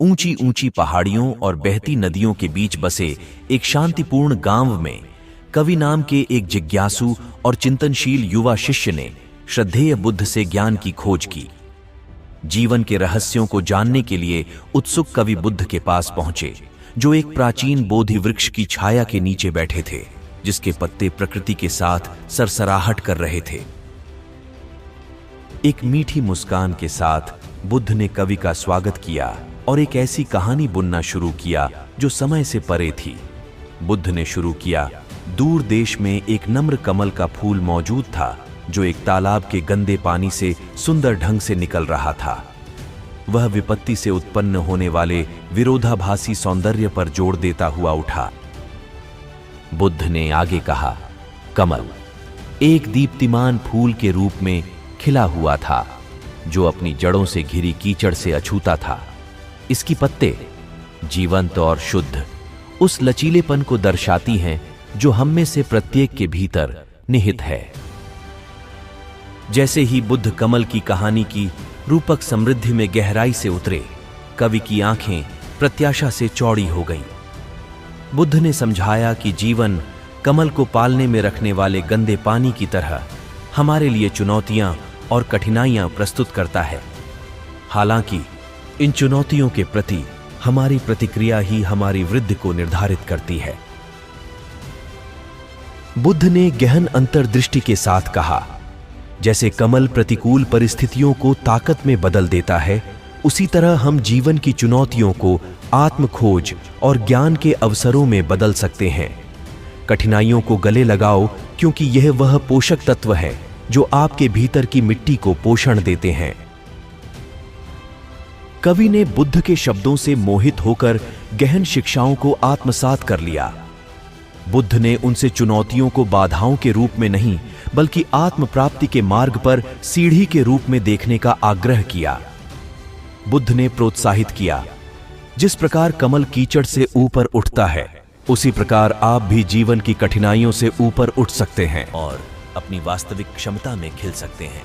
ऊंची ऊंची पहाड़ियों और बहती नदियों के बीच बसे एक शांतिपूर्ण गांव में कवि नाम के एक जिज्ञासु और चिंतनशील युवा शिष्य ने श्रद्धेय बुद्ध से ज्ञान की खोज की। जीवन के रहस्यों को जानने के लिए उत्सुक कवि बुद्ध के पास पहुंचे, जो एक प्राचीन बोधि वृक्ष की छाया के नीचे बैठे थे, जिसके पत्ते प्रकृति के साथ सरसराहट कर रहे थे। एक मीठी मुस्कान के साथ बुद्ध ने कवि का स्वागत किया और एक ऐसी कहानी बुनना शुरू किया जो समय से परे थी। बुद्ध ने शुरू किया, दूर देश में एक नम्र कमल का फूल मौजूद था, जो एक तालाब के गंदे पानी से सुंदर ढंग से निकल रहा था। वह विपत्ति से उत्पन्न होने वाले विरोधाभासी सौंदर्य पर जोर देता हुआ उठा। बुद्ध ने आगे कहा, कमल एक दीप्तिमान फूल के रूप में खिला हुआ था, जो अपनी जड़ों से घिरी कीचड़ से अछूता था। इसकी पत्ते जीवंत और शुद्ध उस लचीलेपन को दर्शाती हैं जो हम में से प्रत्येक के भीतर निहित है। जैसे ही बुद्ध कमल की कहानी की रूपक समृद्धि में गहराई से उतरे, कवि की आंखें प्रत्याशा से चौड़ी हो गईं। बुद्ध ने समझाया कि जीवन कमल को पालने में रखने वाले गंदे पानी की तरह हमारे लिए चुनौतियां और कठिनाइयां प्रस्तुत करता है। हालांकि इन चुनौतियों के प्रति हमारी प्रतिक्रिया ही हमारी वृद्धि को निर्धारित करती है। बुद्ध ने गहन अंतर्दृष्टि के साथ कहा, जैसे कमल प्रतिकूल परिस्थितियों को ताकत में बदल देता है, उसी तरह हम जीवन की चुनौतियों को आत्मखोज और ज्ञान के अवसरों में बदल सकते हैं। कठिनाइयों को गले लगाओ, क्योंकि यह वह पोषक तत्व है जो आपके भीतर की मिट्टी को पोषण देते हैं। कवि ने बुद्ध के शब्दों से मोहित होकर गहन शिक्षाओं को आत्मसात कर लिया। बुद्ध ने उनसे चुनौतियों को बाधाओं के रूप में नहीं, बल्कि आत्म प्राप्ति के मार्ग पर सीढ़ी के रूप में देखने का आग्रह किया। बुद्ध ने प्रोत्साहित किया, जिस प्रकार कमल कीचड़ से ऊपर उठता है, उसी प्रकार आप भी जीवन की कठिनाइयों से ऊपर उठ सकते हैं और अपनी वास्तविक क्षमता में खिल सकते हैं।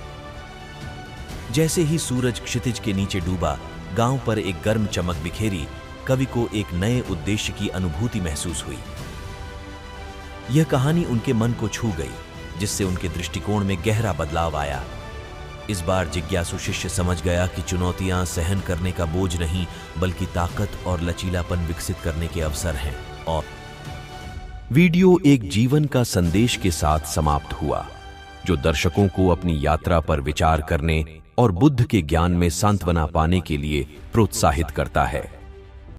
जैसे ही सूरज क्षितिज के नीचे डूबा, गांव पर एक गर्म चमक बिखेरी, कवि को एक नए उद्देश्य की अनुभूति महसूस हुई। यह कहानी उनके मन को छू गई, जिससे उनके दृष्टिकोण में गहरा बदलाव आया। इस बार जिज्ञासु शिष्य समझ गया कि चुनौतियां सहन करने का बोझ नहीं, बल्कि ताकत और लचीलापन विकसित करने के अवसर हैं। और वीडियो एक जीवन का संदेश के साथ समाप्त हुआ, जो दर्शकों को अपनी यात्रा पर विचार करने और बुद्ध के ज्ञान में सांत्वना पाने के लिए प्रोत्साहित करता है।